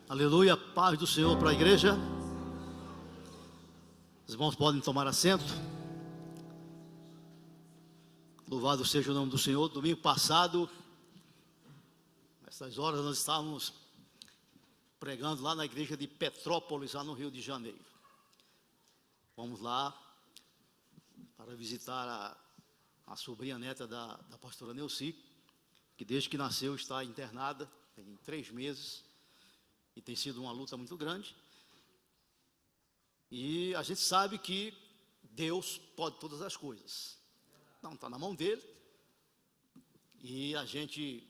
Aleluia, paz do Senhor para a igreja. Os irmãos podem tomar assento. Louvado seja o nome do Senhor. Domingo passado, nessas horas, nós estávamos pregando lá na igreja de Petrópolis, lá no Rio de Janeiro. Fomos lá para visitar a sobrinha neta da pastora Neuci, que desde que nasceu está internada, tem 3 meses. E tem sido uma luta muito grande. E a gente sabe que Deus pode todas as coisas. Não, está na mão dele. E a gente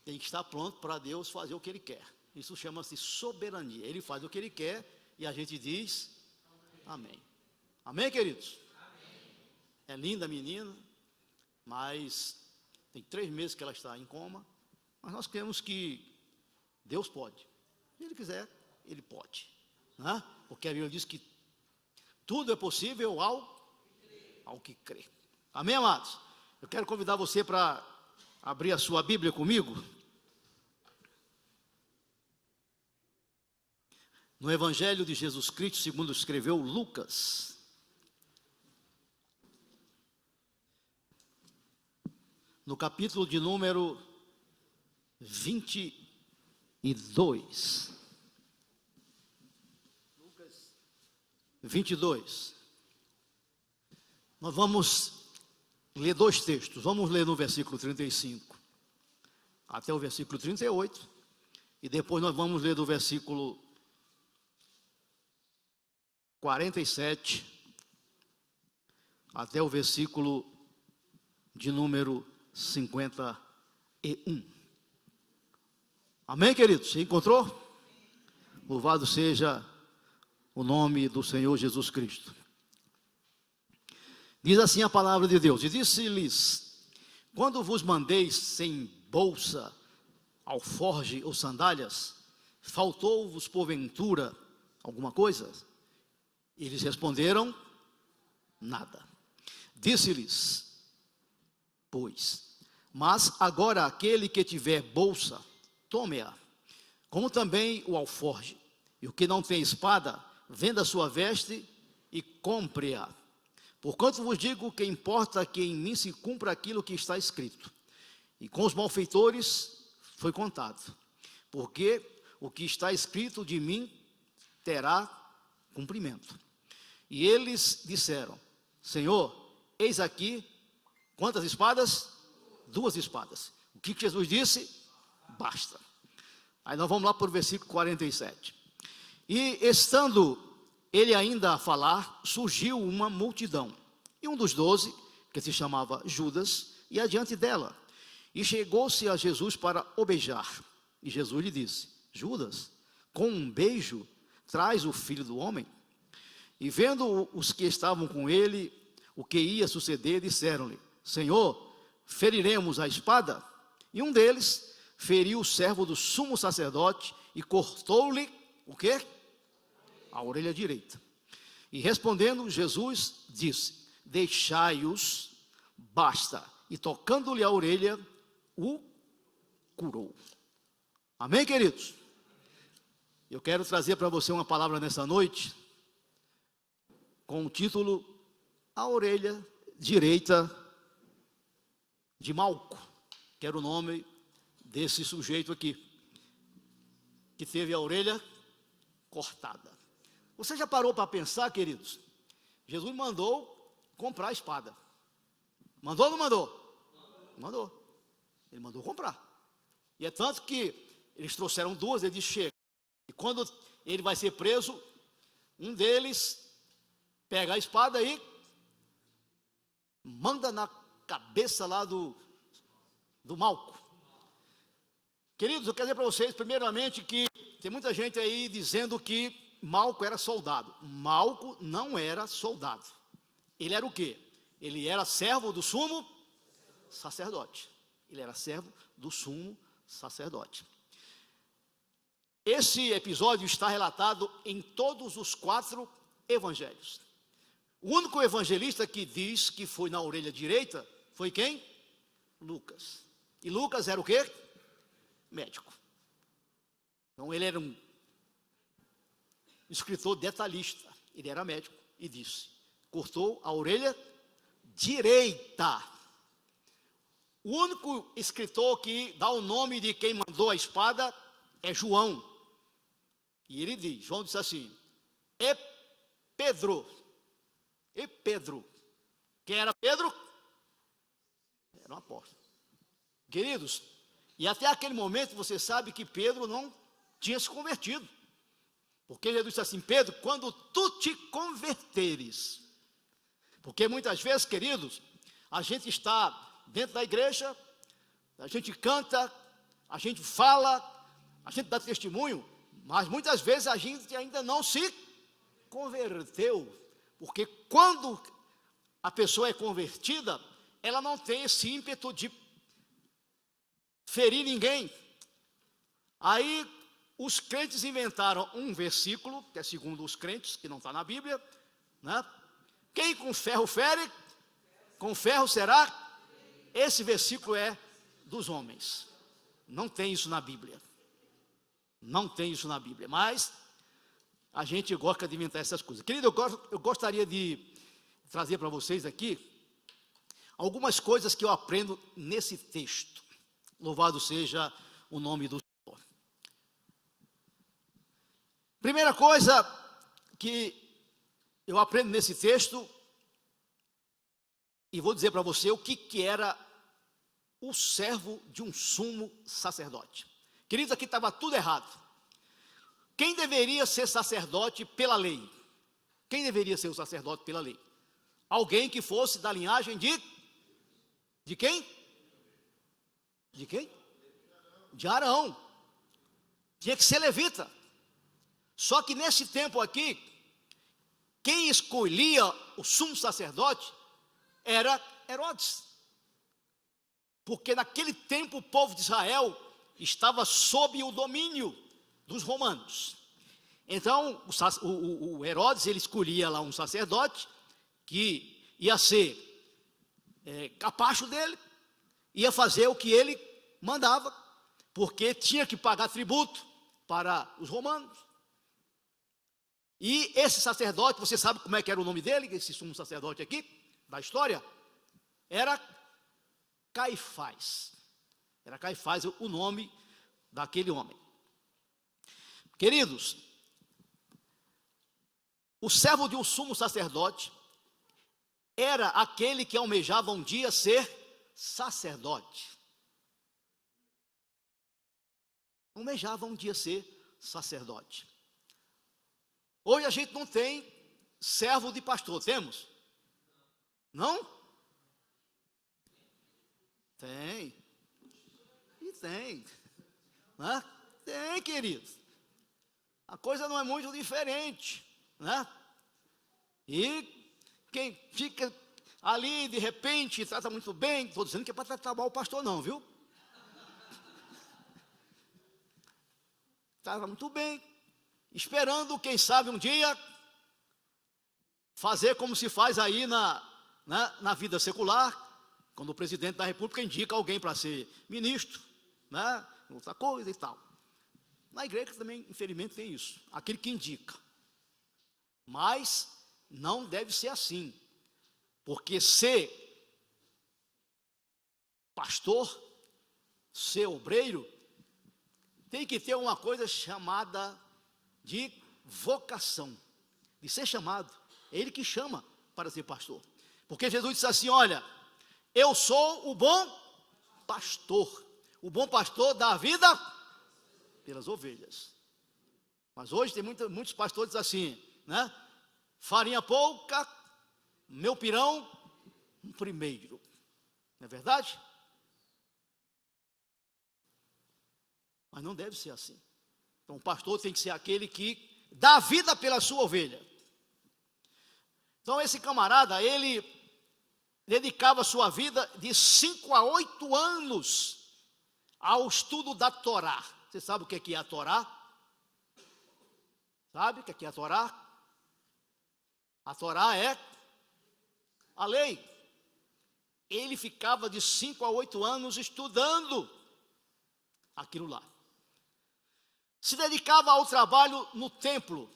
tem que estar pronto para Deus fazer o que Ele quer. Isso chama-se soberania. Ele faz o que Ele quer e a gente diz amém. Amém, queridos? Amém. É linda a menina, mas tem 3 meses que ela está em coma. Mas nós queremos que Deus pode. Se Ele quiser, Ele pode. Né? Porque a Bíblia diz que tudo é possível ao que crê. Amém, amados? Eu quero convidar você para abrir a sua Bíblia comigo. No Evangelho de Jesus Cristo, segundo escreveu Lucas. No capítulo de número 22. Lucas 22. Nós vamos ler 2 textos. Vamos ler no versículo 35 até o versículo 38. E depois nós vamos ler do versículo 47 até o versículo de número 51. Amém, queridos? Você encontrou? Louvado seja o nome do Senhor Jesus Cristo. Diz assim a palavra de Deus: e disse-lhes: quando vos mandei sem bolsa, alforge ou sandálias, faltou-vos porventura alguma coisa? Eles responderam: nada. Disse-lhes, pois, mas agora aquele que tiver bolsa, tome-a, como também o alforge, e o que não tem espada, venda a sua veste e compre-a. Porquanto vos digo que importa que em mim se cumpra aquilo que está escrito. E com os malfeitores foi contado, porque o que está escrito de mim terá cumprimento. E eles disseram: Senhor, eis aqui, quantas espadas? 2 espadas. O que Jesus disse? Basta. Aí nós vamos lá para o versículo 47. E estando ele ainda a falar, surgiu uma multidão. E um dos 12, que se chamava Judas, ia adiante dela. E chegou-se a Jesus para o beijar. E Jesus lhe disse: Judas, com um beijo traz o Filho do Homem? E vendo os que estavam com ele o que ia suceder, disseram-lhe: Senhor, feriremos a espada? E um deles feriu o servo do sumo sacerdote e cortou-lhe o quê? A orelha direita. E respondendo, Jesus disse: deixai-os, basta. E tocando-lhe a orelha, o curou. Amém, queridos? Eu quero trazer para você uma palavra nessa noite, com o título: A Orelha Direita de Malco, que era o nome desse sujeito aqui, que teve a orelha cortada. Você já parou para pensar, queridos? Jesus mandou comprar a espada. Mandou ou não mandou? Mandou. Ele mandou comprar. E é tanto que eles trouxeram 2, ele disse: chega. E quando ele vai ser preso, um deles pega a espada e manda na cabeça lá do Malco. Queridos, eu quero dizer para vocês, primeiramente, que tem muita gente aí dizendo que Malco era soldado. Malco não era soldado. Ele era o quê? Ele era servo do sumo sacerdote. Ele era servo do sumo sacerdote. Esse episódio está relatado em todos os 4 evangelhos. O único evangelista que diz que foi na orelha direita foi quem? Lucas. E Lucas era o quê? Médico. Então ele era um escritor detalhista, ele era médico e disse: cortou a orelha direita. O único escritor que dá o nome de quem mandou a espada é João. E ele diz, João disse assim: e Pedro. Quem era Pedro? Era um apóstolo. Queridos, e até aquele momento você sabe que Pedro não tinha se convertido. Porque Jesus disse assim: Pedro, quando tu te converteres. Porque muitas vezes, queridos, a gente está dentro da igreja, a gente canta, a gente fala, a gente dá testemunho, mas muitas vezes a gente ainda não se converteu. Porque quando a pessoa é convertida, ela não tem esse ímpeto de ferir ninguém. Aí os crentes inventaram um versículo, que é segundo os crentes, que não está na Bíblia, né? Quem com ferro fere, com ferro será. Esse versículo é dos homens. Não tem isso na Bíblia. Não tem isso na Bíblia. Mas a gente gosta de inventar essas coisas. Querido, eu gostaria de trazer para vocês aqui algumas coisas que eu aprendo nesse texto. Louvado seja o nome do Senhor. Primeira coisa que eu aprendo nesse texto, e vou dizer para você o que era o servo de um sumo sacerdote. Queridos, aqui estava tudo errado. Quem deveria ser sacerdote pela lei? Quem deveria ser o sacerdote pela lei? Alguém que fosse da linhagem de quem? De quem? De Arão. Tinha que ser levita. Só que nesse tempo aqui, quem escolhia o sumo sacerdote era Herodes. Porque naquele tempo o povo de Israel estava sob o domínio dos romanos. Então o Herodes, ele escolhia lá um sacerdote que ia ser capacho dele, ia fazer o que ele mandava, porque tinha que pagar tributo para os romanos. E esse sacerdote, você sabe como é que era o nome dele, esse sumo sacerdote aqui, da história? Era Caifás. Era Caifás o nome daquele homem. Queridos, o servo de um sumo sacerdote era aquele que almejava um dia ser sacerdote. Almejava um dia ser sacerdote. Hoje a gente não tem servo de pastor, temos? Não? Tem. E tem. Né? Tem, queridos. A coisa não é muito diferente, né? E quem fica ali, de repente, trata muito bem, estou dizendo que é para tratar mal o pastor não, viu? Trata muito bem, esperando, quem sabe, um dia, fazer como se faz aí na vida secular, quando o presidente da república indica alguém para ser ministro, né? Outra coisa e tal. Na igreja também, infelizmente, tem isso, aquele que indica. Mas não deve ser assim, porque ser pastor, ser obreiro, tem que ter uma coisa chamada de vocação, de ser chamado. É ele que chama para ser pastor. Porque Jesus disse assim: olha, eu sou o bom pastor. O bom pastor dá a vida pelas ovelhas. Mas hoje tem muitos pastores assim, né? Farinha pouca, meu pirão primeiro. Não é verdade? Mas não deve ser assim. Então o pastor tem que ser aquele que dá vida pela sua ovelha. Então esse camarada, ele dedicava sua vida de 5 a 8 anos ao estudo da Torá. Você sabe o que é a Torá? Sabe o que é a Torá? A Torá é a lei. Ele ficava de 5 a 8 anos estudando aquilo lá. se dedicava ao trabalho no templo,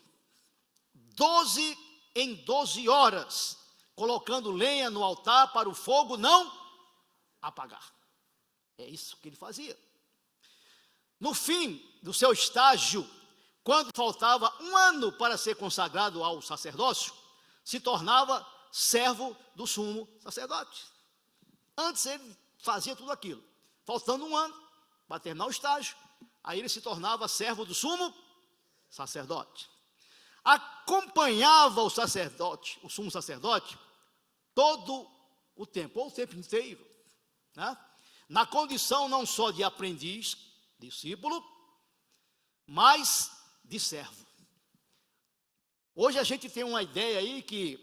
12 em 12 horas, colocando lenha no altar para o fogo não apagar. É isso que ele fazia. No fim do seu estágio, quando faltava um ano para ser consagrado ao sacerdócio, se tornava servo do sumo sacerdote. Antes ele fazia tudo aquilo. Faltando um ano para terminar o estágio, aí ele se tornava servo do sumo sacerdote. Acompanhava o sacerdote, o sumo sacerdote, todo o tempo, ou o tempo inteiro, né? Na condição não só de aprendiz, discípulo, mas de servo. Hoje a gente tem uma ideia aí que,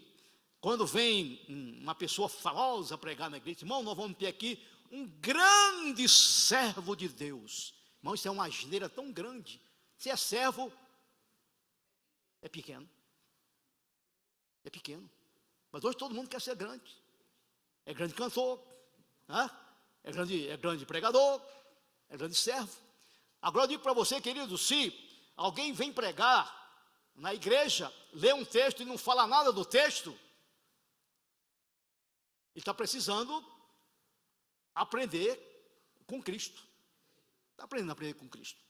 quando vem uma pessoa famosa pregar na igreja, irmão, nós vamos ter aqui um grande servo de Deus. Irmão, isso é uma asneira tão grande. Se é servo, é pequeno. É pequeno. Mas hoje todo mundo quer ser grande. É grande cantor, né? é grande pregador, é grande servo. Agora eu digo para você, querido, se alguém vem pregar na igreja, lê um texto e não fala nada do texto, ele está precisando aprender com Cristo. Está aprendendo a aprender com Cristo.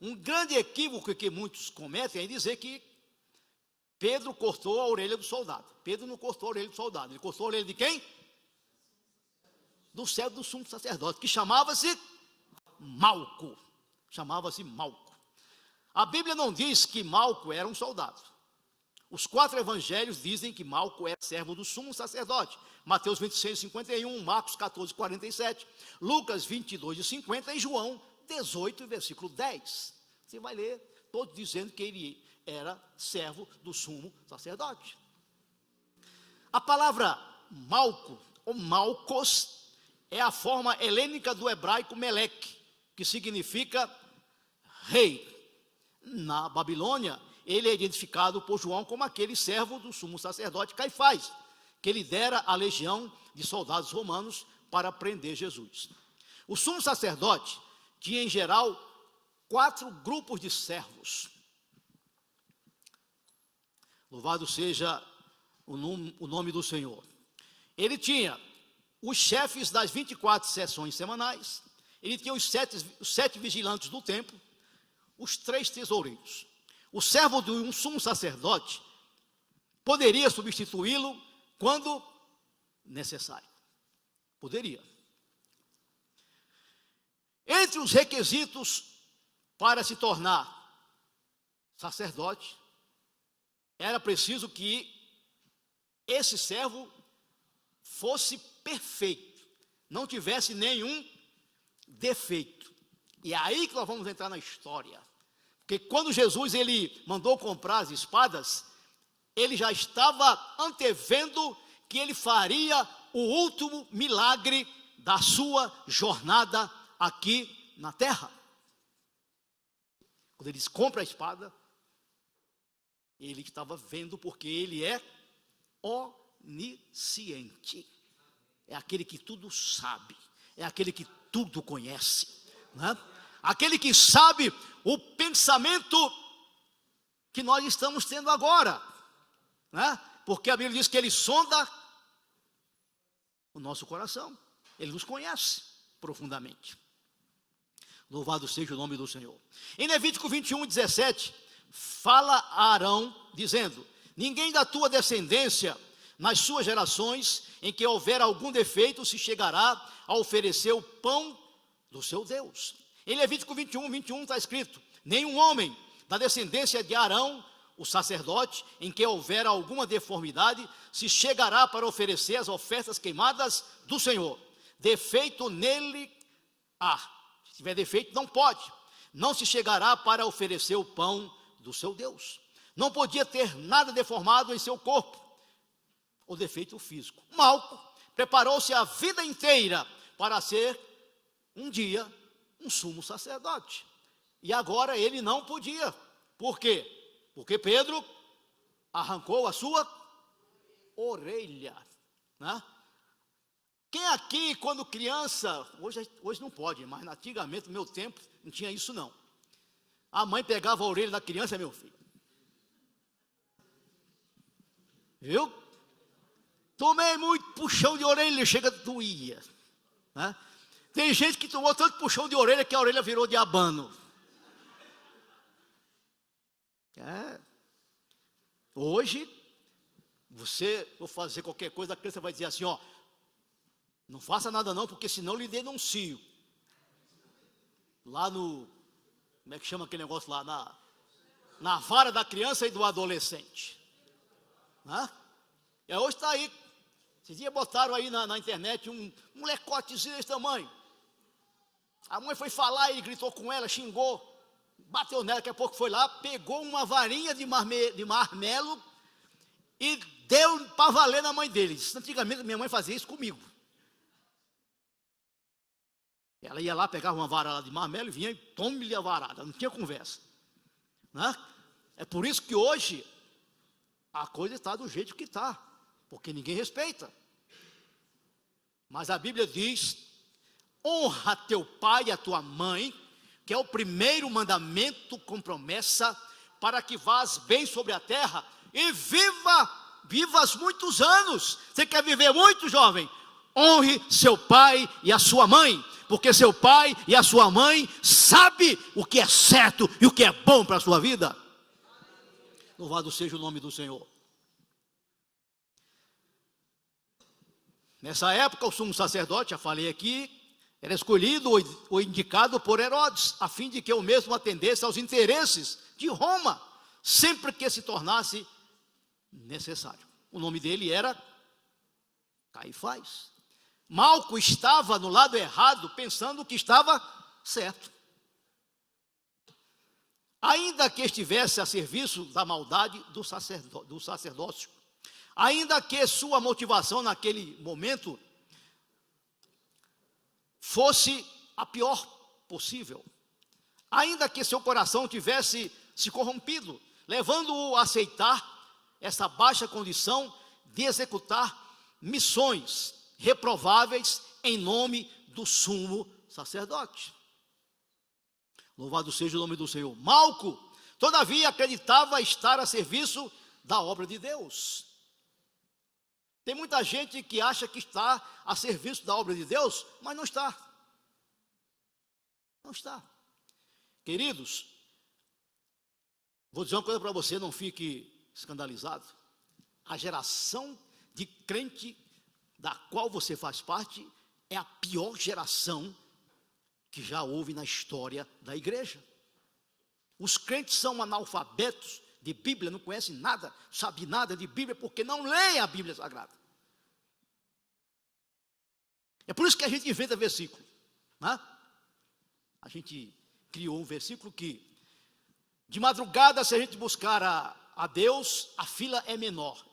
Um grande equívoco que muitos cometem é dizer que Pedro cortou a orelha do soldado. Pedro não cortou a orelha do soldado. Ele cortou a orelha de quem? Do servo do sumo sacerdote, que chamava-se Malco. Chamava-se Malco. A Bíblia não diz que Malco era um soldado. Os 4 evangelhos dizem que Malco era servo do sumo sacerdote. Mateus 26, 51, Marcos 14, 47, Lucas 22, 50 e João 18, versículo 10. Você vai ler todos dizendo que ele era servo do sumo sacerdote. A palavra Malco, ou Malcos, é a forma helênica do hebraico Meleque, que significa rei. Na Babilônia, ele é identificado por João como aquele servo do sumo sacerdote Caifás, que lidera a legião de soldados romanos para prender Jesus. O sumo sacerdote tinha, em geral, 4 grupos de servos. Louvado seja o nome do Senhor. Ele tinha os chefes das 24 sessões semanais, ele tinha os 7 vigilantes do templo, os 3 tesoureiros. O servo de um sumo sacerdote poderia substituí-lo quando necessário. Poderia. Entre os requisitos para se tornar sacerdote, era preciso que esse servo fosse perfeito, não tivesse nenhum defeito. E é aí que nós vamos entrar na história. Porque quando Jesus ele mandou comprar as espadas, ele já estava antevendo que ele faria o último milagre da sua jornada aqui na terra. Quando ele diz, compra a espada, ele estava vendo, porque ele é onisciente. É aquele que tudo sabe, é aquele que tudo conhece, né? Aquele que sabe o pensamento que nós estamos tendo agora, né? Porque a Bíblia diz que ele sonda o nosso coração, ele nos conhece profundamente. Louvado seja o nome do Senhor. Em Levítico 21, 17, fala a Arão, dizendo, ninguém da tua descendência, nas suas gerações, em que houver algum defeito, se chegará a oferecer o pão do seu Deus. Em Levítico 21, 21 está escrito, nenhum homem da descendência de Arão, o sacerdote, em que houver alguma deformidade, se chegará para oferecer as ofertas queimadas do Senhor. Defeito nele há. Se tiver defeito, não pode. Não se chegará para oferecer o pão do seu Deus. Não podia ter nada deformado em seu corpo, ou defeito físico. Malco preparou-se a vida inteira para ser, um dia, um sumo sacerdote. E agora ele não podia. Por quê? Porque Pedro arrancou a sua orelha, né? Quem aqui, quando criança, hoje não pode, mas antigamente, no meu tempo, não tinha isso não. A mãe pegava a orelha da criança, meu filho. Viu? Tomei muito puxão de orelha, chega doía. Né? Tem gente que tomou tanto puxão de orelha que a orelha virou de abano. Hoje, você for fazer qualquer coisa, a criança vai dizer assim, ó, não faça nada não, porque senão lhe denuncio. Lá no, como é que chama aquele negócio lá? Na vara da criança e do adolescente. Né? E hoje está aí. Esses dias botaram aí na internet um molecotezinho desse tamanho. A mãe foi falar e gritou com ela, xingou, bateu nela, daqui a pouco foi lá, pegou uma varinha de marmelo e deu para valer na mãe dele. Antigamente minha mãe fazia isso comigo. Ela ia lá, pegava uma vara lá de marmelo e vinha e tome-lhe a varada, não tinha conversa. Né? É por isso que hoje a coisa está do jeito que está, porque ninguém respeita. Mas a Bíblia diz, honra teu pai e a tua mãe, que é o primeiro mandamento com promessa, para que vás bem sobre a terra e vivas muitos anos. Você quer viver muito, jovem? Honre seu pai e a sua mãe, porque seu pai e a sua mãe sabem o que é certo e o que é bom para a sua vida. Louvado seja o nome do Senhor. Nessa época, o sumo sacerdote, já falei aqui, era escolhido ou indicado por Herodes, a fim de que o mesmo atendesse aos interesses de Roma, sempre que se tornasse necessário. O nome dele era Caifás. Malco estava no lado errado, pensando que estava certo. Ainda que estivesse a serviço da maldade do sacerdócio, ainda que sua motivação naquele momento fosse a pior possível, ainda que seu coração tivesse se corrompido, levando-o a aceitar essa baixa condição de executar missões reprováveis em nome do sumo sacerdote. Louvado seja o nome do Senhor. Malco, todavia, acreditava estar a serviço da obra de Deus. Tem muita gente que acha que está a serviço da obra de Deus, mas não está. Não está. Queridos, vou dizer uma coisa para você, não fique escandalizado. A geração de crente da qual você faz parte é a pior geração que já houve na história da igreja. Os crentes são analfabetos de Bíblia, não conhecem nada, sabem nada de Bíblia, porque não leem a Bíblia Sagrada. É por isso que a gente inventa versículo. Né? A gente criou um versículo que, de madrugada, se a gente buscar a Deus, a fila é menor.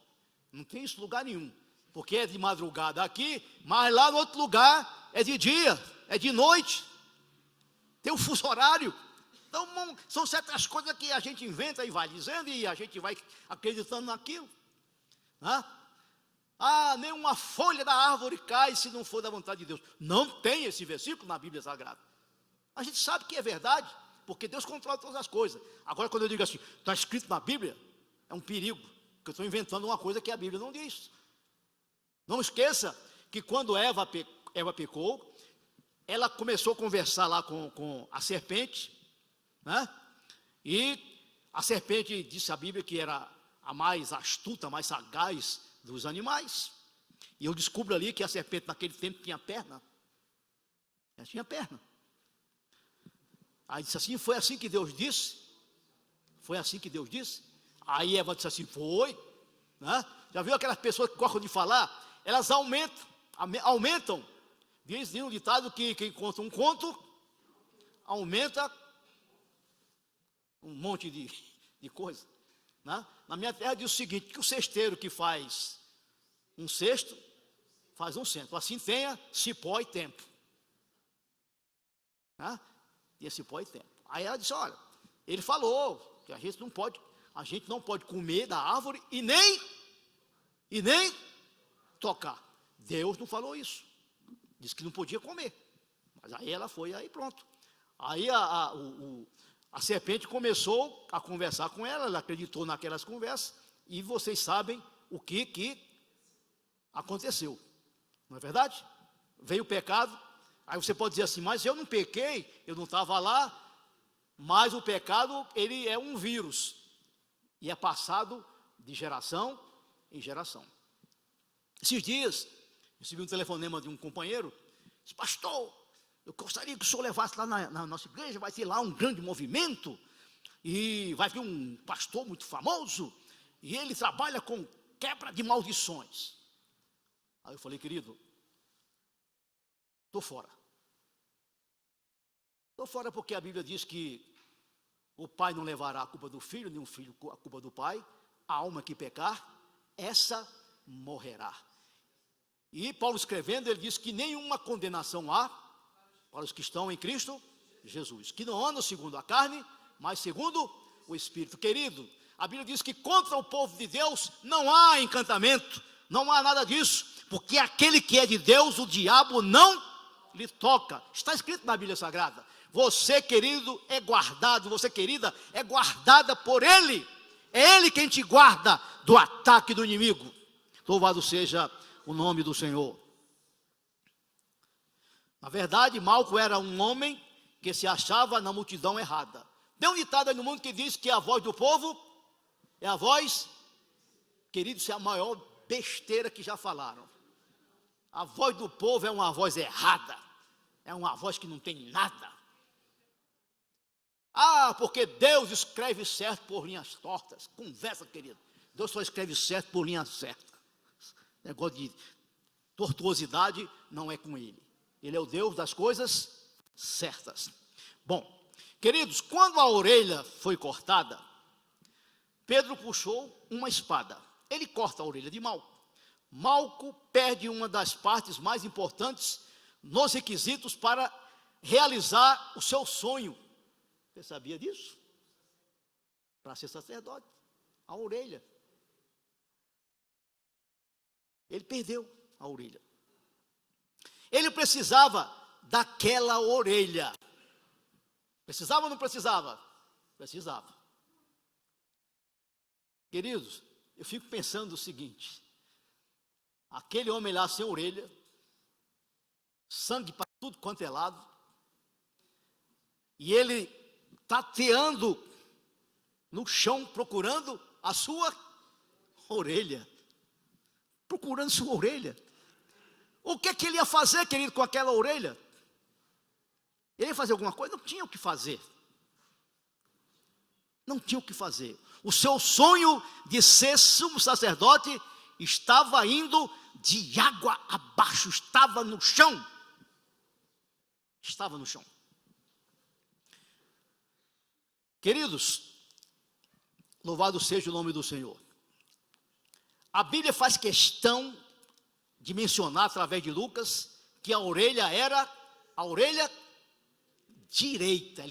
Não tem isso em lugar nenhum. Porque é de madrugada aqui, mas lá no outro lugar é de dia, é de noite. Tem um fuso horário. Então, são certas coisas que a gente inventa e vai dizendo, e a gente vai acreditando naquilo. Né? Nenhuma folha da árvore cai se não for da vontade de Deus. Não tem esse versículo na Bíblia Sagrada. A gente sabe que é verdade, porque Deus controla todas as coisas. Agora, quando eu digo assim, está escrito na Bíblia, é um perigo, porque eu estou inventando uma coisa que a Bíblia não diz. Não esqueça que quando Eva pecou, ela começou a conversar lá com a serpente, né? E a serpente, disse a Bíblia, que era a mais astuta, a mais sagaz dos animais. E eu descubro ali que a serpente naquele tempo tinha perna. Ela tinha perna. Aí disse assim, foi assim que Deus disse? Foi assim que Deus disse? Aí Eva disse assim, foi. Né? Já viu aquelas pessoas que gostam de falar? Elas aumentam. Diz um ditado que quem conta um conto, aumenta um monte de coisa. Né? Na minha terra diz o seguinte, que o cesteiro que faz um cesto, faz um cento. Assim tenha cipó e tempo. Né? Tinha cipó e tempo. Aí ela disse, olha, ele falou que a gente não pode comer da árvore e nem tocar. Deus não falou isso. Disse que não podia comer. Mas aí ela foi, aí pronto. Aí a A serpente começou a conversar com ela, ela acreditou naquelas conversas, e vocês sabem o que aconteceu, não é verdade? Veio o pecado, aí você pode dizer assim, mas eu não pequei, eu não estava lá, mas o pecado, ele é um vírus, e é passado de geração em geração. Esses dias, eu recebi um telefonema de um companheiro, disse, pastor, eu gostaria que o senhor levasse lá na nossa igreja, vai ter lá um grande movimento, e vai vir um pastor muito famoso, e ele trabalha com quebra de maldições. Aí eu falei, querido, estou fora. Estou fora porque a Bíblia diz que o pai não levará a culpa do filho, nem o filho a culpa do pai. A alma que pecar, essa morrerá. E Paulo escrevendo, ele diz que nenhuma condenação há para os que estão em Cristo Jesus, que não andam segundo a carne, mas segundo o Espírito. Querido, a Bíblia diz que contra o povo de Deus não há encantamento, não há nada disso, porque aquele que é de Deus, o diabo não lhe toca. Está escrito na Bíblia Sagrada. Você, querido, é guardado, você, querida, é guardada por Ele. É Ele quem te guarda do ataque do inimigo. Louvado seja o nome do Senhor. Na verdade, Malco era um homem que se achava na multidão errada. Tem um ditado aí no mundo que diz que a voz do povo é a voz, querido, isso é a maior besteira que já falaram. A voz do povo é uma voz errada, é uma voz que não tem nada. Ah, porque Deus escreve certo por linhas tortas. Conversa, querido. Deus só escreve certo por linhas certas. Negócio de tortuosidade não é com Ele. Ele é o Deus das coisas certas. Bom, queridos, quando a orelha foi cortada, Pedro puxou uma espada. Ele corta a orelha de Malco. Malco perde uma das partes mais importantes nos requisitos para realizar o seu sonho. Você sabia disso? Para ser sacerdote, a orelha. Ele perdeu a orelha. Ele precisava daquela orelha. Precisava ou não precisava? Precisava. Queridos, eu fico pensando o seguinte: aquele homem lá sem orelha, sangue para tudo quanto é lado, e ele tateando no chão, procurando a sua orelha. Procurando sua orelha. O que ele ia fazer, querido, com aquela orelha? Ele ia fazer alguma coisa? Não tinha o que fazer. Não tinha o que fazer. O seu sonho de ser sumo sacerdote estava indo de água abaixo, estava no chão. Estava no chão. Queridos, louvado seja o nome do Senhor. A Bíblia faz questão de mencionar através de Lucas que a orelha era a orelha direita.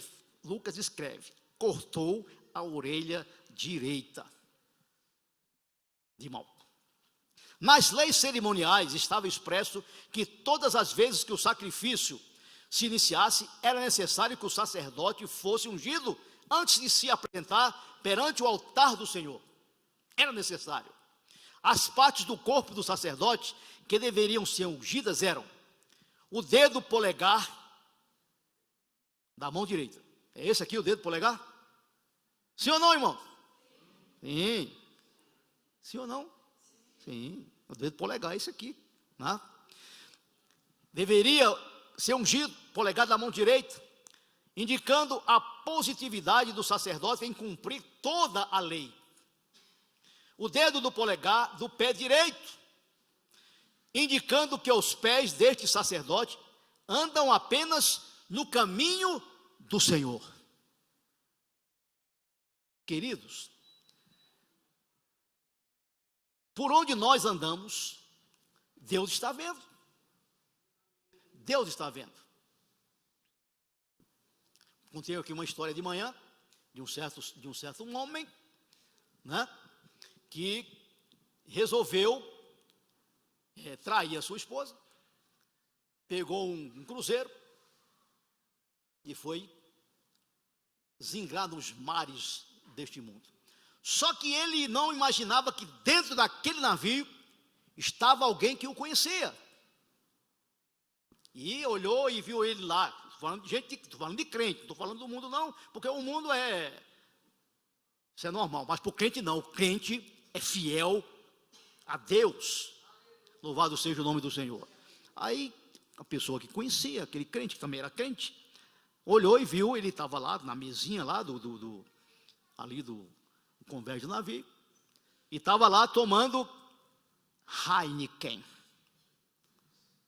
Lucas escreve, cortou a orelha direita de Malco. Nas leis cerimoniais estava expresso que todas as vezes que o sacrifício se iniciasse, era necessário que o sacerdote fosse ungido antes de se apresentar perante o altar do Senhor. Era necessário. As partes do corpo do sacerdote que deveriam ser ungidas eram o dedo polegar da mão direita. É esse aqui o dedo polegar? Sim ou não, irmão? Sim. Sim ou não? Sim. O dedo polegar é esse aqui, né? Deveria ser ungido, polegar da mão direita, indicando a positividade do sacerdote em cumprir toda a lei. O dedo do polegar do pé direito, indicando que os pés deste sacerdote andam apenas no caminho do Senhor. Queridos, por onde nós andamos, Deus está vendo. Deus está vendo. Contei aqui uma história de manhã, de um certo homem, né, que resolveu trair a sua esposa, pegou um cruzeiro e foi zingrar nos mares deste mundo. Só que ele não imaginava que dentro daquele navio estava alguém que o conhecia. E olhou e viu ele lá. Estou falando de gente, estou falando de crente, não estou falando do mundo não, porque o mundo isso é normal, mas para o crente não. O crente é fiel a Deus. Louvado seja o nome do Senhor. Aí a pessoa que conhecia, aquele crente que também era crente, olhou e viu, ele estava lá na mesinha lá ali do convés do navio, e estava lá tomando Heineken.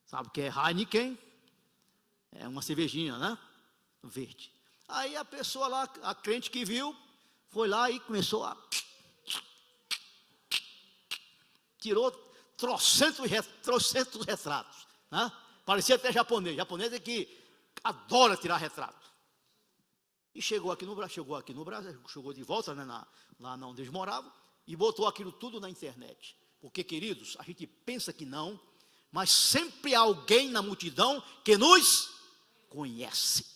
Sabe o que é Heineken? É uma cervejinha, né? Verde. Aí a pessoa lá, a crente que viu, foi lá e começou a... Tirou trocentos retratos, né? Parecia até japonês. Japonês é que adora tirar retrato. E chegou aqui no Brasil, chegou de volta, né, lá onde eles moravam, e botou aquilo tudo na internet. Porque, queridos, a gente pensa que não, mas sempre há alguém na multidão que nos conhece.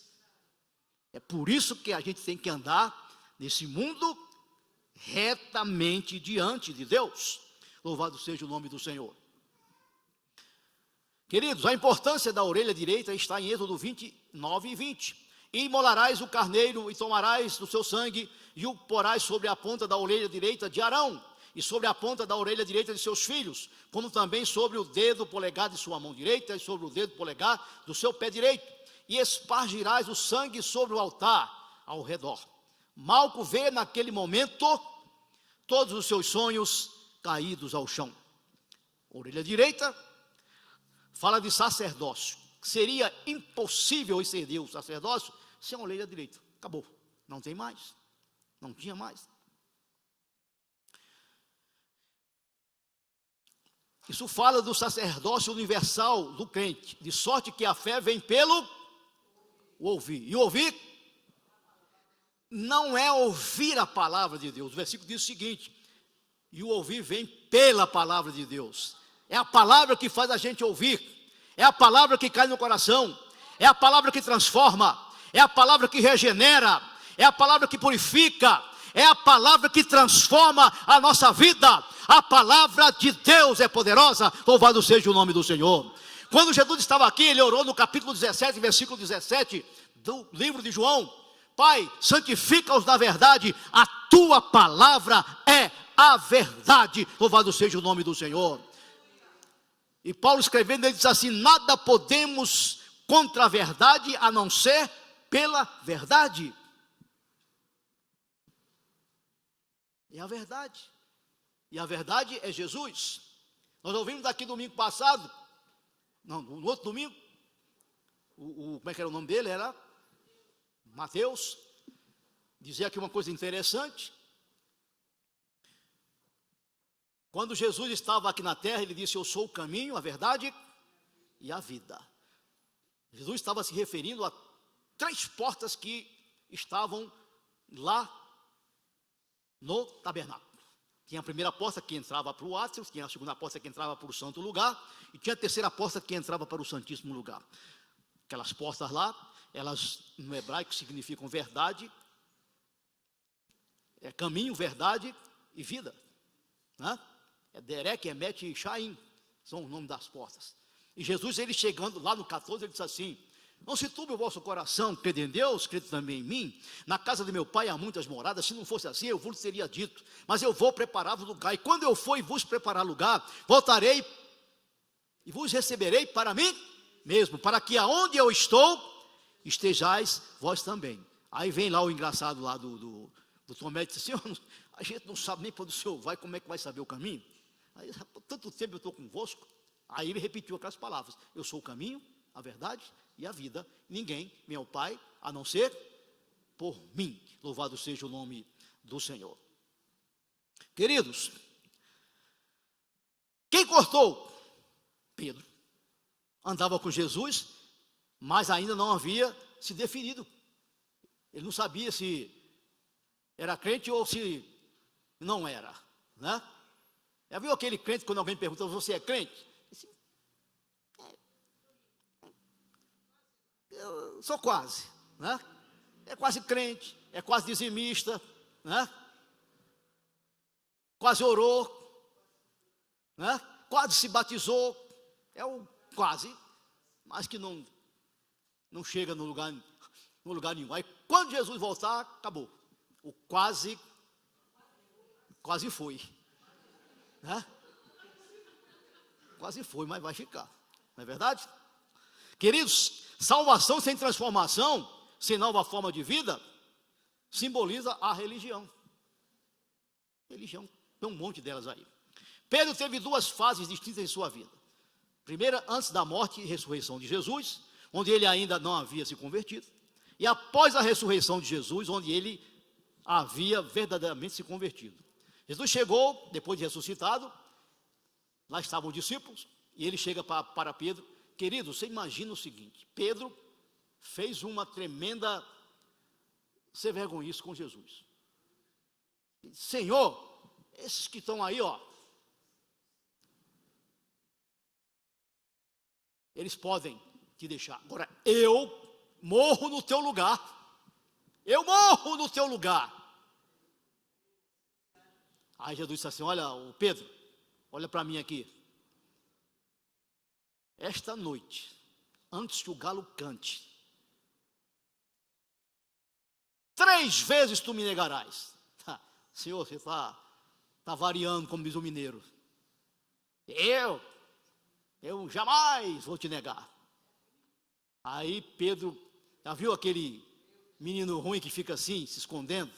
É por isso que a gente tem que andar nesse mundo retamente diante de Deus. Louvado seja o nome do Senhor. Queridos, a importância da orelha direita está em Êxodo 29 e 20. E imolarás o carneiro e tomarás do seu sangue e o porás sobre a ponta da orelha direita de Arão e sobre a ponta da orelha direita de seus filhos, como também sobre o dedo polegar de sua mão direita e sobre o dedo polegar do seu pé direito. E espargirás o sangue sobre o altar ao redor. Malco vê naquele momento todos os seus sonhos caídos ao chão. Orelha direita fala de sacerdócio. Seria impossível ser Deus sacerdócio sem a orelha direita. Acabou. Não tem mais. Não tinha mais. Isso fala do sacerdócio universal do crente, de sorte que a fé vem pelo ouvir. E ouvir não é ouvir a palavra de Deus. O versículo diz o seguinte: e o ouvir vem pela palavra de Deus. É a palavra que faz a gente ouvir. É a palavra que cai no coração. É a palavra que transforma. É a palavra que regenera. É a palavra que purifica. É a palavra que transforma a nossa vida. A palavra de Deus é poderosa. Louvado seja o nome do Senhor. Quando Jesus estava aqui, ele orou no capítulo 17, versículo 17 do livro de João: Pai, santifica-os na verdade, a tua palavra é a verdade. Louvado seja o nome do Senhor. E Paulo escrevendo, ele diz assim: nada podemos contra a verdade a não ser pela verdade. É a verdade. E a verdade é Jesus. Nós ouvimos aqui domingo passado, não, no outro domingo, como é que era o nome dele? Era Mateus. Dizia aqui uma coisa interessante. Quando Jesus estava aqui na terra, ele disse: eu sou o caminho, a verdade e a vida. Jesus estava se referindo a 3 portas que estavam lá no tabernáculo. Tinha a primeira porta que entrava para o átrio, tinha a segunda porta que entrava para o santo lugar, e tinha a terceira porta que entrava para o santíssimo lugar. Aquelas portas lá, elas no hebraico significam verdade, caminho, verdade e vida, né? É Derek, Emet e Shaim, são os nomes das portas. E Jesus, ele chegando lá no 14, ele disse assim: não se turbe o vosso coração, crede em Deus, crede também em mim. Na casa de meu pai há muitas moradas, se não fosse assim, eu vos teria dito. Mas eu vou preparar-vos lugar, e quando eu for e vos preparar lugar, voltarei e vos receberei para mim mesmo, para que aonde eu estou, estejais vós também. Aí vem lá o engraçado lá do Tomé, e diz: Senhor, a gente não sabe nem para onde o Senhor vai, como é que vai saber o caminho? Aí, por tanto tempo eu estou convosco. Aí ele repetiu aquelas palavras: eu sou o caminho, a verdade e a vida. Ninguém vem ao Pai a não ser por mim. Louvado seja o nome do Senhor. Queridos, quem cortou? Pedro. Andava com Jesus, mas ainda não havia se definido. Ele não sabia se era crente ou se não era, né? Já viu aquele crente, quando alguém pergunta: você é crente? Disse: eu sou quase, né? é quase crente, é quase dizimista, né? Quase orou, né? Quase se batizou, é o quase, mas que não chega no lugar nenhum. Aí quando Jesus voltar, acabou. O quase foi, né? Quase foi, mas vai ficar, não é verdade? Queridos, salvação sem transformação, sem nova forma de vida, simboliza a religião. Religião, tem um monte delas aí. Pedro teve duas fases distintas em sua vida. Primeira, antes da morte e ressurreição de Jesus, onde ele ainda não havia se convertido. E após a ressurreição de Jesus, onde ele havia verdadeiramente se convertido. Jesus chegou, depois de ressuscitado, lá estavam os discípulos, e ele chega para Pedro. Querido, você imagina o seguinte: Pedro fez uma tremenda ser vergonhice com Jesus. Senhor, esses que estão aí, ó, eles podem te deixar. Agora, eu morro no teu lugar. Eu morro no teu lugar. Aí Jesus disse assim: olha, o Pedro, olha para mim aqui. Esta noite, antes que o galo cante, 3 vezes tu me negarás. Senhor, você está variando, como diz o mineiro. Eu jamais vou te negar. Aí Pedro, já viu aquele menino ruim que fica assim, se escondendo?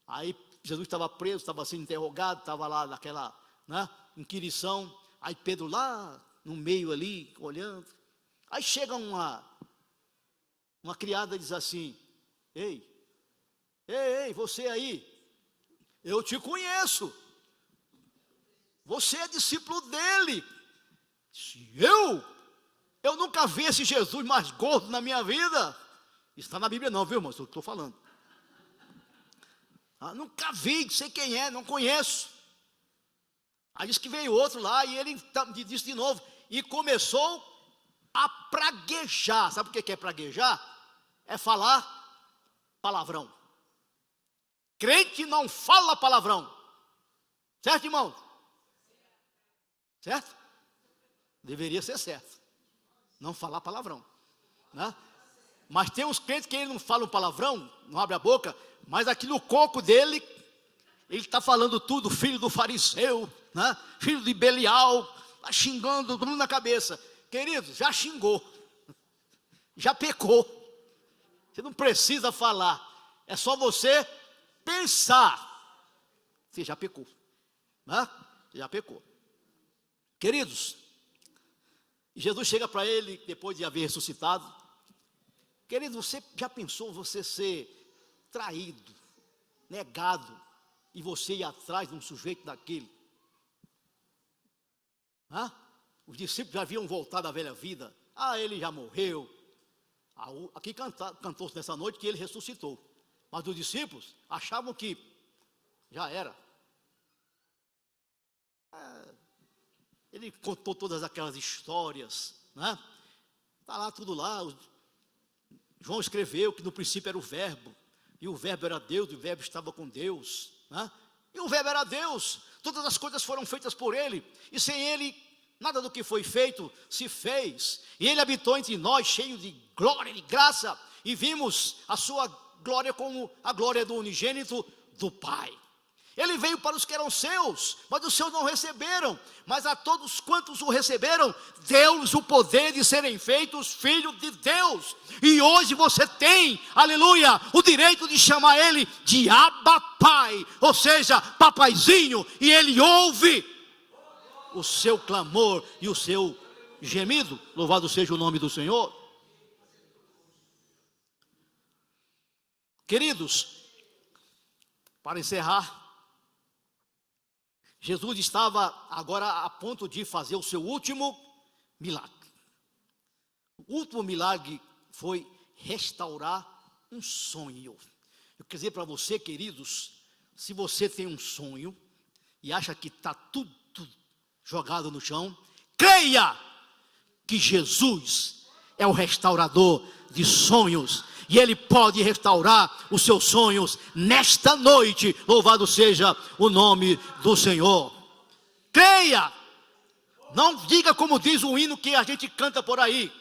Aí Jesus estava preso, estava sendo interrogado, estava lá naquela, né, inquirição. Aí Pedro lá no meio ali, olhando. Aí chega uma criada e diz assim: ei, você aí, eu te conheço. Você é discípulo dele. Eu nunca vi esse Jesus mais gordo na minha vida. Isso está na Bíblia não, viu, irmão? Isso que eu estou falando. Nunca vi, sei quem é, não conheço. Aí disse que veio outro lá e ele disse de novo. E começou a praguejar. Sabe o que é praguejar? É falar palavrão. Crente não fala palavrão. Certo, irmão? Certo? Deveria ser certo. Não falar palavrão, né? Mas tem uns crentes que ele não fala palavrão, não abre a boca, mas aqui no coco dele, ele está falando tudo, filho do fariseu, né? Filho de Belial, está xingando todo mundo na cabeça. Queridos, já xingou, já pecou. Você não precisa falar, é só você pensar. Você já pecou, né? Já pecou. Queridos, Jesus chega para ele, depois de haver ressuscitado. Querido, você já pensou você ser traído, negado, e você ir atrás de um sujeito daquele? Os discípulos já haviam voltado à velha vida. Ele já morreu. Aqui cantou-se nessa noite que ele ressuscitou. Mas os discípulos achavam que já era. Ele contou todas aquelas histórias, né? Está lá tudo lá. João escreveu que no princípio era o verbo, e o verbo era Deus, e o verbo estava com Deus, né? E o verbo era Deus. Todas as coisas foram feitas por ele, e sem ele nada do que foi feito se fez. E ele habitou entre nós, cheio de glória e de graça, e vimos a sua glória como a glória do unigênito do Pai. Ele veio para os que eram seus, mas os seus não receberam. Mas a todos quantos o receberam, deu-lhes o poder de serem feitos filhos de Deus. E hoje você tem, aleluia, o direito de chamar ele de Abba Pai, ou seja, papaizinho, e ele ouve o seu clamor e o seu gemido. Louvado seja o nome do Senhor. Queridos, para encerrar, Jesus estava agora a ponto de fazer o seu último milagre. O último milagre foi restaurar um sonho. Eu quero dizer para você, queridos, se você tem um sonho e acha que está tudo jogado no chão, creia que Jesus é o restaurador de sonhos. E Ele pode restaurar os seus sonhos nesta noite. Louvado seja o nome do Senhor. Creia. Não diga como diz o hino que a gente canta por aí,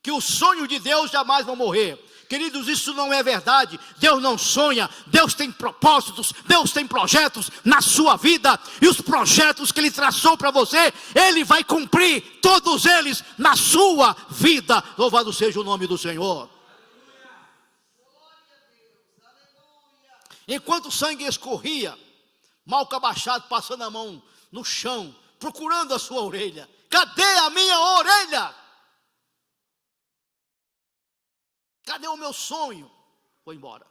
que os sonhos de Deus jamais vão morrer. Queridos, isso não é verdade. Deus não sonha. Deus tem propósitos. Deus tem projetos na sua vida. E os projetos que Ele traçou para você, Ele vai cumprir todos eles na sua vida. Louvado seja o nome do Senhor. Enquanto o sangue escorria, Malco abaixado, passando a mão no chão, procurando a sua orelha. Cadê a minha orelha? Cadê o meu sonho? Foi embora.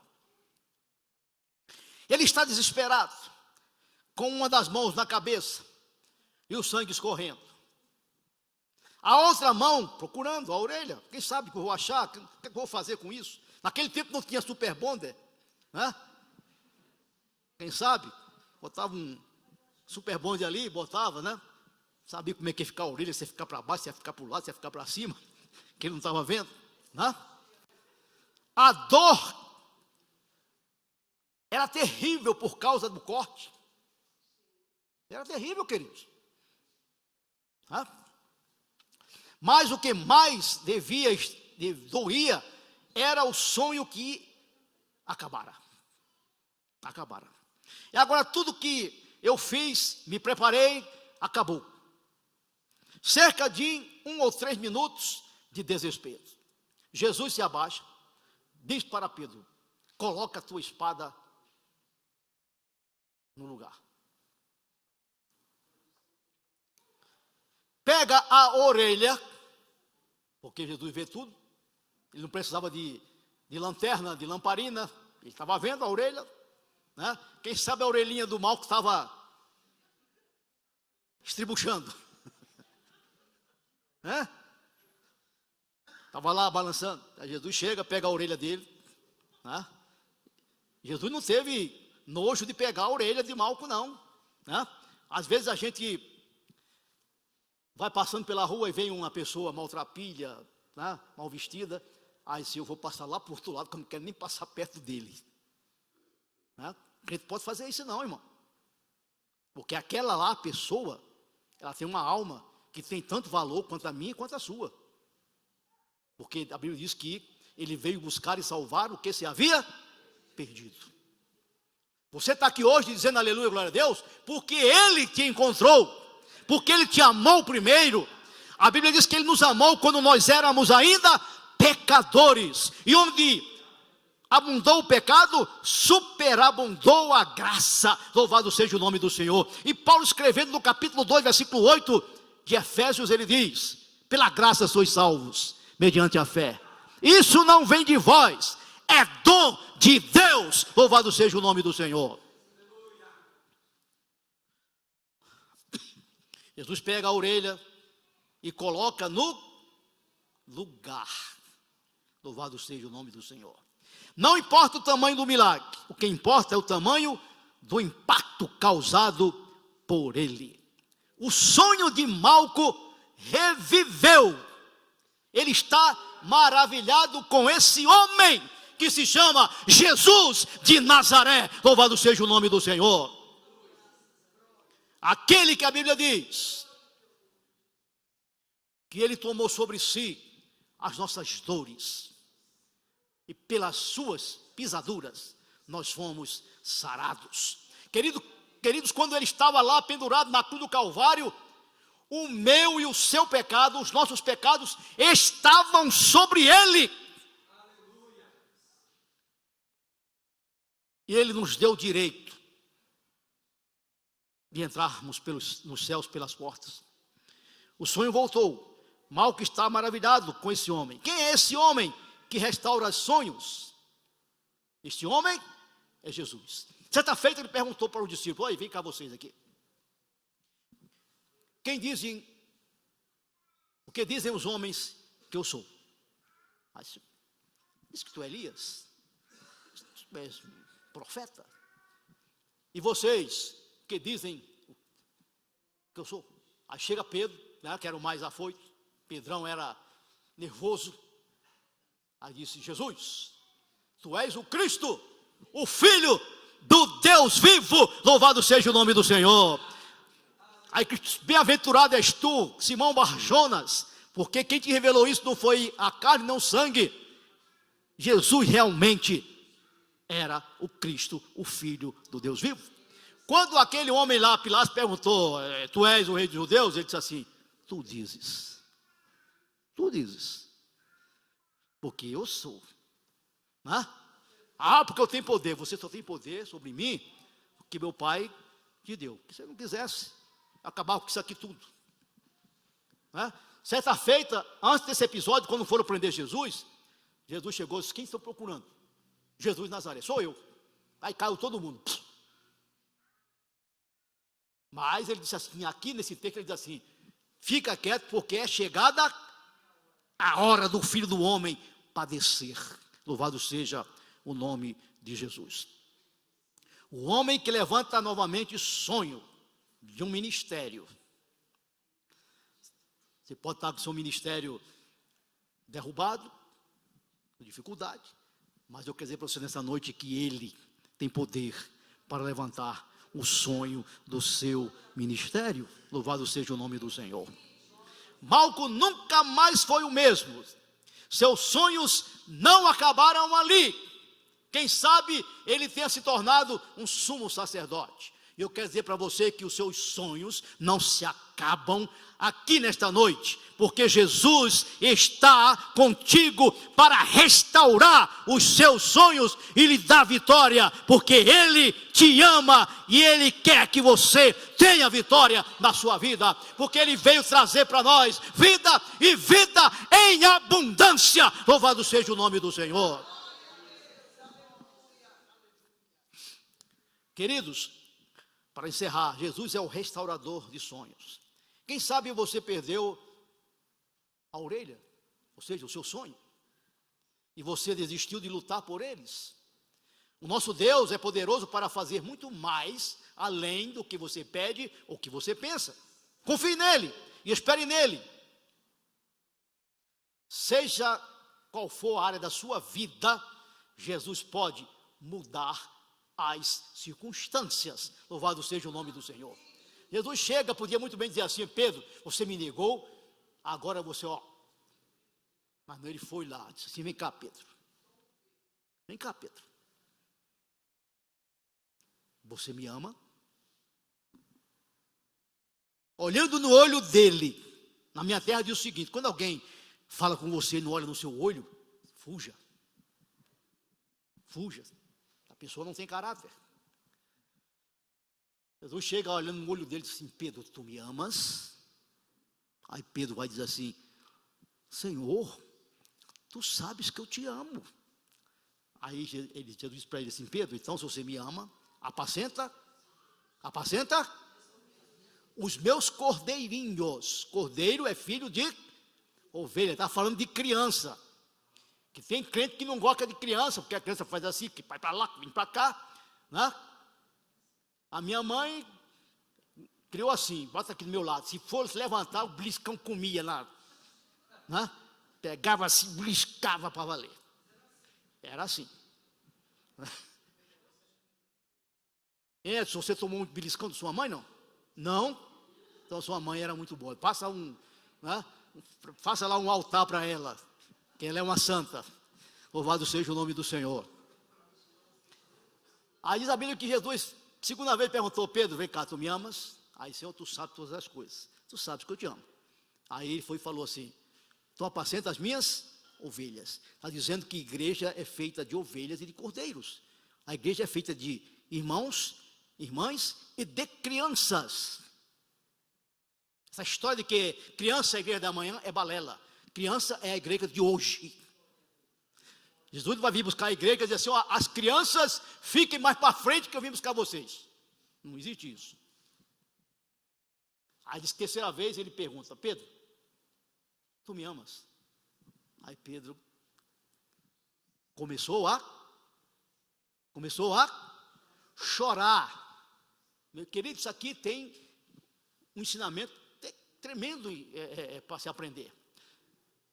Ele está desesperado, com uma das mãos na cabeça e o sangue escorrendo. A outra mão procurando a orelha. Quem sabe que eu vou achar? O que eu vou fazer com isso? Naquele tempo não tinha super bonder, né? Quem sabe? Botava um super bonde ali, botava, né? Sabia como é que ia ficar a orelha, se ia ficar para baixo, se ia ficar para o lado, se ia ficar para cima, que ele não estava vendo, né? A dor era terrível por causa do corte. Era terrível, queridos. Né? Mas o que mais doía era o sonho que acabara. E agora tudo que eu fiz, me preparei, acabou. Cerca de 1 ou 3 minutos de desespero. Jesus se abaixa, diz para Pedro: coloca a tua espada no lugar. Pega a orelha, porque Jesus vê tudo. Ele não precisava de lanterna, de lamparina. Ele estava vendo a orelha, né? Quem sabe a orelhinha do mal que estava estribuchando, né? Estava lá balançando. Aí Jesus chega, pega a orelha dele, né? Jesus não teve nojo de pegar a orelha de Malco, não, né? Às vezes a gente vai passando pela rua e vem uma pessoa maltrapilha, né? Mal vestida. Aí se eu vou passar lá para o outro lado, que eu não quero nem passar perto dele, né? A gente pode fazer isso não, irmão. Porque aquela lá, a pessoa, ela tem uma alma que tem tanto valor quanto a minha quanto a sua. Porque a Bíblia diz que Ele veio buscar e salvar o que se havia perdido. Você está aqui hoje dizendo aleluia, glória a Deus, porque Ele te encontrou, porque Ele te amou primeiro. A Bíblia diz que Ele nos amou quando nós éramos ainda pecadores. E onde abundou o pecado, superabundou a graça. Louvado seja o nome do Senhor. E Paulo, escrevendo no capítulo 2, versículo 8 de Efésios, ele diz: pela graça sois salvos, mediante a fé. Isso não vem de vós, é dom de Deus. Louvado seja o nome do Senhor. Jesus pega a orelha e coloca no lugar. Louvado seja o nome do Senhor. Não importa o tamanho do milagre, o que importa é o tamanho do impacto causado por ele. O sonho de Malco reviveu. Ele está maravilhado com esse homem que se chama Jesus de Nazaré. Louvado seja o nome do Senhor. Aquele que a Bíblia diz que Ele tomou sobre si as nossas dores, e pelas suas pisaduras nós fomos sarados. Queridos, quando Ele estava lá pendurado na cruz do Calvário, o meu e o seu pecado, os nossos pecados, estavam sobre Ele. E Ele nos deu o direito de entrarmos nos céus pelas portas. O sonho voltou. Malco está maravilhado com esse homem. Quem é esse homem que restaura sonhos? Este homem é Jesus. Certa feita ele perguntou para os discípulos: olha, vem cá vocês aqui. O que dizem os homens que eu sou? Diz que tu é Elias, tu és profeta. E vocês, o que dizem que eu sou? Aí chega Pedro, né, que era o mais afoito. Pedrão era nervoso. Aí disse: Jesus, tu és o Cristo, o Filho do Deus vivo, louvado seja o nome do Senhor. Aí, bem-aventurado és tu, Simão Barjonas, porque quem te revelou isso não foi a carne, não o sangue. Jesus realmente era o Cristo, o Filho do Deus vivo. Quando aquele homem lá, Pilatos, perguntou: tu és o rei dos judeus? Ele disse assim: tu dizes, porque eu sou, né? Porque eu tenho poder. Você só tem poder sobre mim porque meu pai te deu. Se você não quisesse acabar com isso aqui tudo, né? Certa feita, antes desse episódio, quando foram prender Jesus, Jesus chegou e disse: quem estão procurando? Jesus de Nazaré. Sou eu. Aí caiu todo mundo. Mas ele disse assim, aqui nesse texto ele diz assim: fica quieto, porque é chegada a hora do Filho do Homem padecer. Louvado seja o nome de Jesus. O homem que levanta novamente sonho de um ministério. Você pode estar com o seu ministério derrubado, com dificuldade, mas eu quero dizer para você nessa noite que Ele tem poder para levantar o sonho do seu ministério. Louvado seja o nome do Senhor. Malco nunca mais foi o mesmo. Seus sonhos não acabaram ali. Quem sabe ele tenha se tornado um sumo sacerdote. Eu quero dizer para você que os seus sonhos não se acabam aqui nesta noite, porque Jesus está contigo para restaurar os seus sonhos e lhe dar vitória, porque Ele te ama e Ele quer que você tenha vitória na sua vida, porque Ele veio trazer para nós vida e vida em abundância. Louvado seja o nome do Senhor. Queridos, para encerrar, Jesus é o restaurador de sonhos. Quem sabe você perdeu a orelha, ou seja, o seu sonho, e você desistiu de lutar por eles. O nosso Deus é poderoso para fazer muito mais, além do que você pede ou que você pensa. Confie nele e espere nele. Seja qual for a área da sua vida, Jesus pode mudar as circunstâncias. Louvado seja o nome do Senhor. Jesus chega, podia muito bem dizer assim: Pedro, você me negou, agora você, mas não, ele foi lá, disse assim: vem cá, Pedro, você me ama? Olhando no olho dele. Na minha terra diz o seguinte: quando alguém fala com você e não olha no seu olho, fuja. A pessoa não tem caráter. Jesus chega olhando no olho dele e diz assim: Pedro, tu me amas? Aí Pedro vai dizer assim: Senhor, tu sabes que eu te amo. Aí Jesus diz para ele assim: Pedro, então se você me ama, apacenta os meus cordeirinhos. Cordeiro é filho de ovelha, está falando de criança. Que tem crente que não gosta de criança, porque a criança faz assim, que vai para lá, que vem para cá, né? A minha mãe criou assim, bota aqui do meu lado: se fosse levantar, o beliscão comia lá, né? Pegava assim, beliscava para valer. Era assim. Edson, você tomou um beliscão de sua mãe, não? Não? Então sua mãe era muito boa. Faça lá um altar para ela, que ela é uma santa. Louvado seja o nome do Senhor. Aí diz a Bíblia que Jesus, segunda vez, perguntou: Pedro, vem cá, tu me amas? Aí, Senhor, tu sabes todas as coisas, tu sabes que eu te amo. Aí ele foi e falou assim: tu apacenta as minhas ovelhas. Está dizendo que igreja é feita de ovelhas e de cordeiros. A igreja é feita de irmãos, irmãs e de crianças. Essa história de que criança é a igreja da manhã é balela. Criança é a igreja de hoje. Jesus vai vir buscar a igreja e dizer assim: as crianças fiquem mais para frente que eu vim buscar vocês. Não existe isso. Aí, de terceira vez, ele pergunta: Pedro, tu me amas? Aí Pedro começou a chorar. Meu querido, isso aqui tem um ensinamento tremendo para se aprender.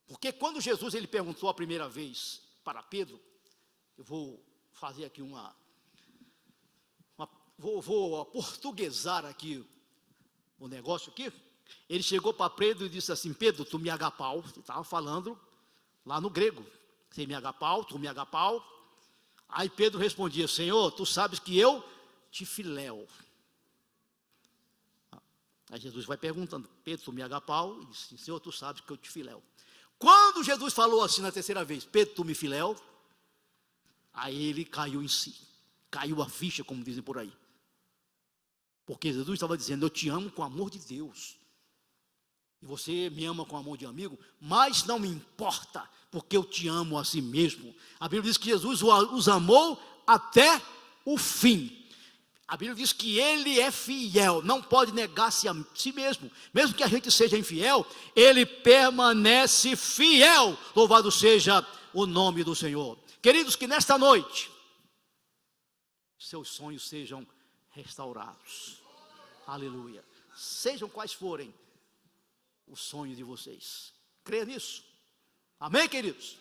Porque quando Jesus ele perguntou a primeira vez para Pedro, eu vou fazer aqui vou aportuguesar aqui o negócio aqui. Ele chegou para Pedro e disse assim: Pedro, tu me agapau. Ele estava falando lá no grego, você me agapau, tu me agapau. Aí Pedro respondia: Senhor, tu sabes que eu te filéu. Aí Jesus vai perguntando: Pedro, tu me agapau? E disse: Senhor, tu sabes que eu te filéu. Quando Jesus falou assim na terceira vez: Pedro, tu me filéu, aí ele caiu em si, caiu a ficha, como dizem por aí. Porque Jesus estava dizendo: eu te amo com o amor de Deus, e você me ama com amor de amigo, mas não me importa, porque eu te amo a si mesmo. A Bíblia diz que Jesus os amou até o fim. A Bíblia diz que ele é fiel, não pode negar-se a si mesmo. Mesmo que a gente seja infiel, ele permanece fiel. Louvado seja o nome do Senhor. Queridos, que nesta noite seus sonhos sejam restaurados. Aleluia. Sejam quais forem os sonhos de vocês. Creia nisso. Amém, queridos?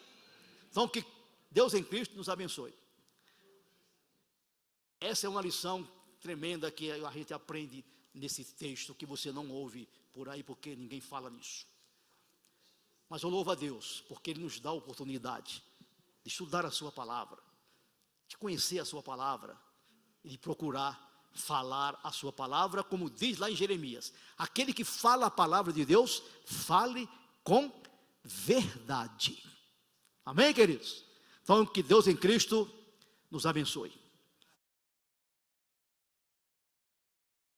Então, que Deus em Cristo nos abençoe. Essa é uma lição tremenda que a gente aprende nesse texto, que você não ouve por aí, porque ninguém fala nisso. Mas eu louvo a Deus, porque Ele nos dá a oportunidade de estudar a sua palavra, de conhecer a sua palavra e de procurar falar a sua palavra, como diz lá em Jeremias: aquele que fala a palavra de Deus, fale com verdade. Amém, queridos? Então, que Deus em Cristo nos abençoe.